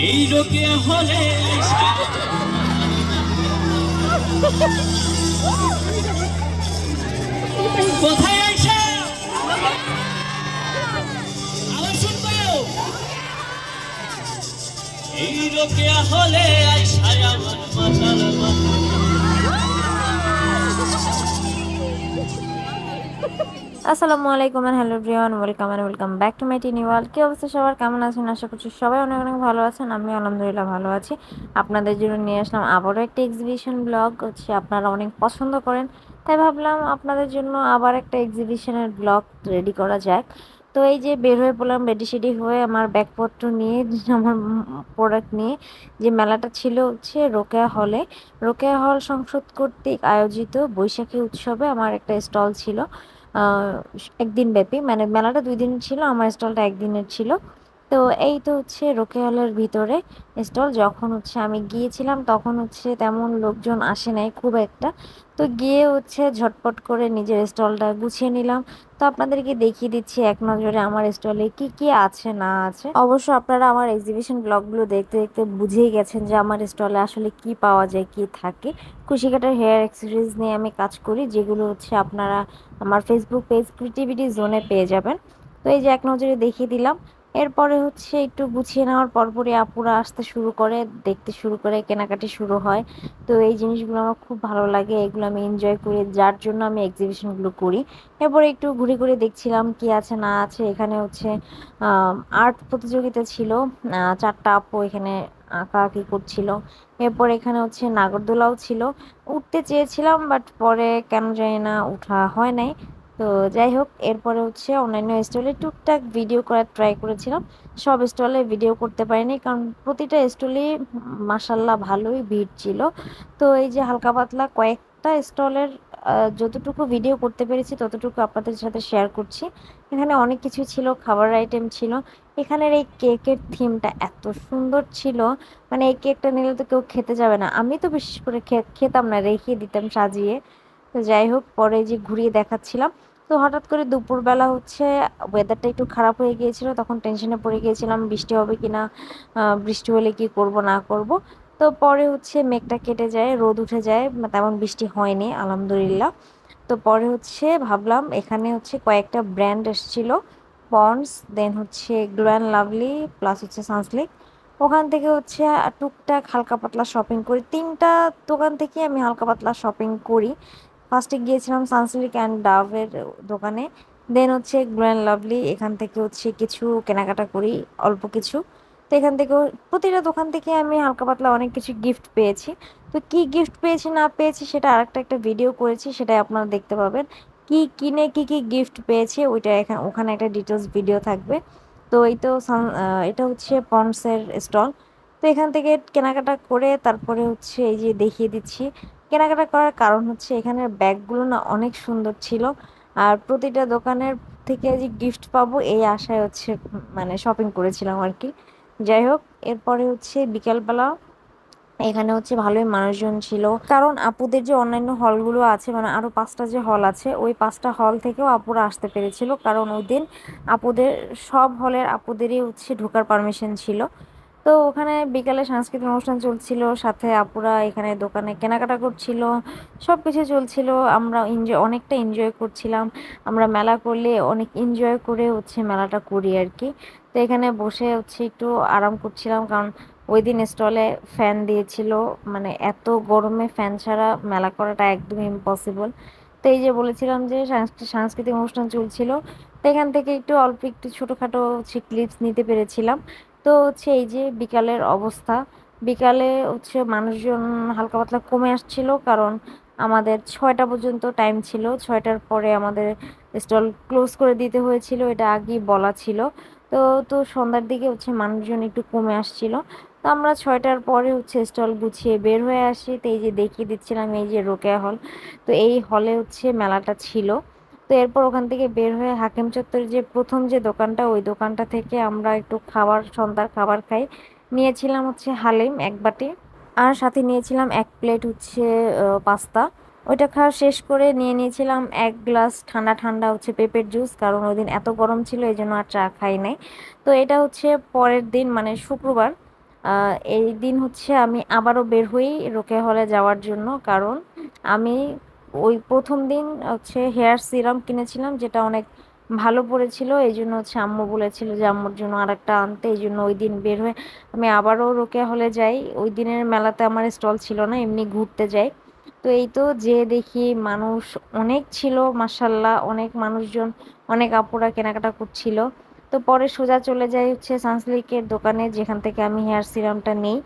এই রোকে হলে কোথায় আইসা আবার শুনবো এই রোকে হলে আইসা আমার মাতাল আসসালামু আলাইকুম and hello everyone, welcome back to my tiny world. কি অবস্থা সবার, কেমন আছেন? আশা করছি সবাই অনেক অনেক ভালো আছেন। আমি আলহামদুলিল্লাহ ভালো আছি। আপনাদের জন্য নিয়ে আসলাম আবারও একটা এক্সিবিশন ব্লগ। আপনারা অনেক পছন্দ করেন, তাই ভাবলাম আপনাদের জন্য আবার একটা এক্সিবিশনের ব্লগ রেডি করা যাক। তো এই যে বের হয়ে পড়লাম রেডি সেডি হয়ে আমার ব্যাগপত্র নিয়ে আমার প্রোডাক্ট নিয়ে। যে মেলাটা ছিল রোকেয়া হলে, রোকেয়া হল সংসদ কর্তৃক আয়োজিত বৈশাখী উৎসবে আমার একটা স্টল ছিল। একদিন ব্যাপী, মানে মেলাটা 2 দিন ছিল, আমার স্টলটা একদিনের ছিল। তো এই তো রোকেয়া হলের ভিতরে স্টল। যখন আমি গিয়েছিলাম তখন তেমন লোকজন আসে নাই খুব একটা। তো গিয়ে ঝটপট করে নিজের স্টলটা গুছিয়ে নিলাম। তো আপনাদেরকে দেখিয়ে দিচ্ছি এক নজরে আমার স্টলে কি কি আছে না আছে। অবশ্য আপনারা আমার এক্সিবিশন ব্লগগুলো দেখতে দেখতে বুঝেই গেছেন যে আমার স্টলে আসলে কি পাওয়া যায়, কি থাকে। কুশিকাটার হেয়ার অ্যাক্সেসরিজ নিয়ে আমি কাজ করি, যেগুলো আপনারা আমার ফেসবুক পেজ ক্রিয়েটিভিটি জোনে পেয়ে যাবেন। তো এই যে এক নজরে দেখিয়ে দিলাম। এরপরে একটু গুছিয়ে নেওয়ার পরপরই আপুরা আসতে শুরু করে, দেখতে শুরু করে, কেনাকাটি শুরু হয়। তো এই জিনিসগুলো আমার খুব ভালো লাগে, এগুলো আমি এনজয় করি, যার জন্য আমি এক্সিবিশনগুলো করি। এরপরে একটু ঘুরে ঘুরে দেখছিলাম কি আছে না আছে। এখানে আর্ট প্রতিযোগিতা ছিল। 4টা আপু এখানে আঁকাআঁকি করছিল। এরপর এখানে নাগরদোলাও ছিল। উঠতে চেয়েছিলাম, বাট পরে কেন জানি না উঠা হয় নাই। তো যাই হোক, এরপরে অন্যান্য স্টলে টুকটাক ভিডিও করার ট্রাই করেছিলাম। সব স্টলে ভিডিও করতে পারিনি, কারণ প্রতিটা স্টলে মাসাল্লাহ ভালোই ভিড় ছিল। তো এই যে হালকা পাতলা কয়েকটা স্টলের যতটুকু ভিডিও করতে পেরেছি ততটুকু আপনাদের সাথে শেয়ার করছি। এখানে অনেক কিছু ছিল, খাবার আইটেম ছিল। এখানের এই কেকের থিমটা এত সুন্দর ছিল, মানে এই কেকটা নিলে তো কেউ খেতে যাবে না। আমি তো বিশেষ করে খেতাম না, রেখে দিতাম সাজিয়ে। তো যাই হোক, পরে যে ঘুরিয়ে দেখাচ্ছিলাম। তো হঠাৎ করে দুপুরবেলা ওয়েদারটা একটু খারাপ হয়ে গিয়েছিল, তখন টেনশনে পড়ে গিয়েছিলাম বৃষ্টি হবে কিনা, বৃষ্টি হলে কি করব না করব। তো পরে মেঘটা কেটে যায়, রোদ উঠে যায়, তেমন বৃষ্টি হয়নি আলহামদুলিল্লাহ। তো পরে ভাবলাম এখানে কয়েকটা ব্র্যান্ড এসেছিল, Pond's, then Glow and Lovely, plus Sunsilk. ওখান থেকে টুকটাক হালকা পাতলা শপিং করি। 3টা দোকান থেকে আমি হালকা পাতলা শপিং করি। ফার্স্টে গিয়েছিলাম সানসিল্ক অ্যান্ড ডাভের দোকানে। দেন গ্লো অ্যান্ড লাভলি, এখান থেকে কিছু কেনাকাটা করি, অল্প কিছু। তো এখান থেকেও প্রতিটা দোকান থেকে আমি হালকা পাতলা অনেক কিছু গিফট পেয়েছি। তো কি গিফট পেয়েছি না পেয়েছি সেটা আরেকটা ভিডিও করেছি, সেটাই আপনারা দেখতে পাবেন। কি কিনে কি কি গিফট পেয়েছি ওইটা ওখানে একটা ডিটেলস ভিডিও থাকবে। তো এই তো এটা পন্ডসের স্টল। তো এখান থেকে কেনাকাটা করে তারপরে এই যে দেখিয়ে দিচ্ছি। কেনাকাটা করার কারণ এখানের ব্যাগগুলো না অনেক সুন্দর ছিল। আর প্রতিটা দোকানের থেকে যে গিফট পাবো এই আশায় মানে শপিং করেছিলাম আর কি। যাই হোক, এরপরে বিকেলবেলা এখানে ভালোই মানুষজন ছিল, কারণ আপুদের যে অন্যান্য হলগুলো আছে, মানে আরো 5টা যে হল আছে, ওই 5টা হল থেকেও আপুরা আসতে পেরেছিল, কারণ ওই দিন আপুদের সব হলের আপুদেরই ঢোকার পারমিশন ছিল। তো ওখানে বিকালে সাংস্কৃতিক অনুষ্ঠান চলছিল, সাথে আপুরা এখানে দোকানে কেনাকাটা করছিল, সব কিছু চলছিল। আমরা অনেকটা এনজয় করছিলাম। আমরা মেলা করলে অনেক এনজয় করে মেলাটা করি আর কি। তো এখানে বসে একটু আরাম করছিলাম, কারণ ওই দিন স্টলে ফ্যান দিয়েছিল, মানে এত গরমে ফ্যান ছাড়া মেলা করাটা একদম ইম্পসিবল। তো এই যে বলেছিলাম যে সাংস্কৃতিক অনুষ্ঠান চলছিল, তো এখান থেকে একটু ছোটোখাটো ক্লিপস নিতে পেরেছিলাম। তো এই যে বিকালের অবস্থা, বিকালে মানুষজন হালকা পাতলা কমে আসছিল, কারণ আমাদের 6টা পর্যন্ত টাইম ছিল, 6টার পরে আমাদের স্টল ক্লোজ করে দিতে হয়েছিল, এটা আগেই বলা ছিল। তো তো সন্ধ্যার দিকে মানুষজন একটু কমে আসছিল। তো আমরা 6টার পরে স্টল গুছিয়ে বের হয়ে আসি। তো এই যে দেখিয়ে দিচ্ছিলাম, এই যে রোকেয়া হল। তো এই হলে মেলাটা ছিল। তো এরপর ওখান থেকে বের হয়ে হাকিম চত্বরের যে প্রথম যে দোকানটা, ওই দোকানটা থেকে আমরা একটু সন্ধ্যার খাবার খাই। নিয়েছিলাম হালিম 1 বাটি, আর সাথে নিয়েছিলাম 1 প্লেট পাস্তা। ওইটা খাওয়া শেষ করে নিয়ে নিয়েছিলাম 1 গ্লাস ঠান্ডা ঠান্ডা পেঁপের জুস, কারণ ওই দিন এত গরম ছিল এই জন্য আর চা খাই নাই। তো এটা পরের দিন, মানে শুক্রবার। এই দিন হচ্ছে আমি আবারও বের হই রোকেয়া হলে যাওয়ার জন্য, কারণ আমি ওই প্রথম দিন হচ্ছে হেয়ার সিরাম কিনেছিলাম যেটা অনেক ভালো পড়েছিল, এই জন্য হচ্ছে আম্মু বলেছিল যে আম্মুর জন্য আরেকটা আনতে, এই জন্য ওই দিন বের হয়ে আমি আবারও রোকেয়া হলে যাই। ওই দিনের মেলাতে আমার স্টল ছিল না, এমনি ঘুরতে যাই। তো এই তো যে দেখি মানুষ অনেক ছিল, মাসাল্লাহ অনেক মানুষজন, অনেক আপুরা কেনাকাটা করছিল। তো পরে সোজা চলে যাই হচ্ছে সানসিল্কের দোকানে, যেখান থেকে আমি হেয়ার সিরামটা নেই।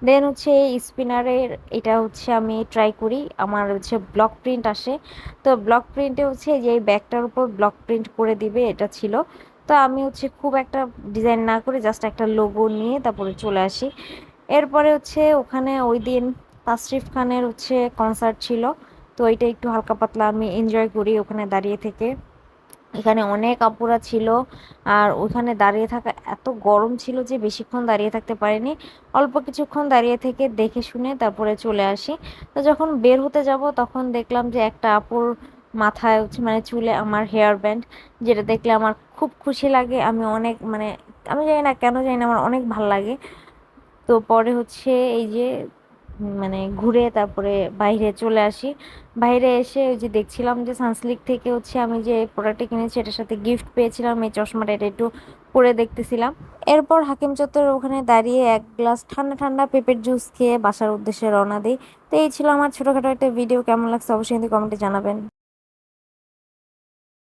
দেন হচ্ছে এই স্পিনারের এটা হচ্ছে আমি ট্রাই করি, আমার হচ্ছে ব্লক প্রিন্ট আসে। তো ব্লক প্রিন্টে হচ্ছে যে এই ব্যাগটার উপর ব্লক প্রিন্ট করে দিবে এটা ছিল। তো আমি হচ্ছে খুব একটা ডিজাইন না করে জাস্ট একটা লোগো নিয়ে তারপরে চলে আসি। এরপরে হচ্ছে ওখানে ওই দিন তাসরিফ খানের হচ্ছে কনসার্ট ছিল। তো এটা একটু হালকা পাতলা আমি এনজয় করি ওখানে দাঁড়িয়ে থেকে। এখানে অনেক আপুরা ছিল, আর ওখানে দাঁড়িয়ে থাকা এত গরম ছিল যে বেশিক্ষণ দাঁড়িয়ে থাকতে পারিনি। অল্প কিছুক্ষণ দাঁড়িয়ে থেকে দেখে শুনে তারপরে চলে আসি। তো যখন বের হতে যাব তখন দেখলাম যে একটা আপুর মাথায় হচ্ছে মানে চুলে আমার হেয়ার ব্যান্ড, যেটা দেখলে আমার খুব খুশি লাগে। আমি অনেক মানে আমি জানি না কেন জানি না আমার অনেক ভাল লাগে। তো পরে হচ্ছে এই যে মানে ঘুরে তারপরে বাইরে চলে আসি। বাইরে এসে ওই যে দেখছিলাম যে সানসিল্ক থেকে হচ্ছে আমি যে প্রোডাক্টটা কিনেছি এটার সাথে গিফট পেয়েছিলাম এই চশমাটা, এটা একটু পরে দেখতেছিলাম। এরপর হাকিম চত্বর ওখানে দাঁড়িয়ে এক গ্লাস ঠান্ডা ঠান্ডা পেঁপের জুস খেয়ে বাসার উদ্দেশ্যে রওনা দিই। তো এই ছিল আমার ছোটখাটো একটা ভিডিও, কেমন লাগছে অবশ্যই কিন্তু কমেন্টে জানাবেন।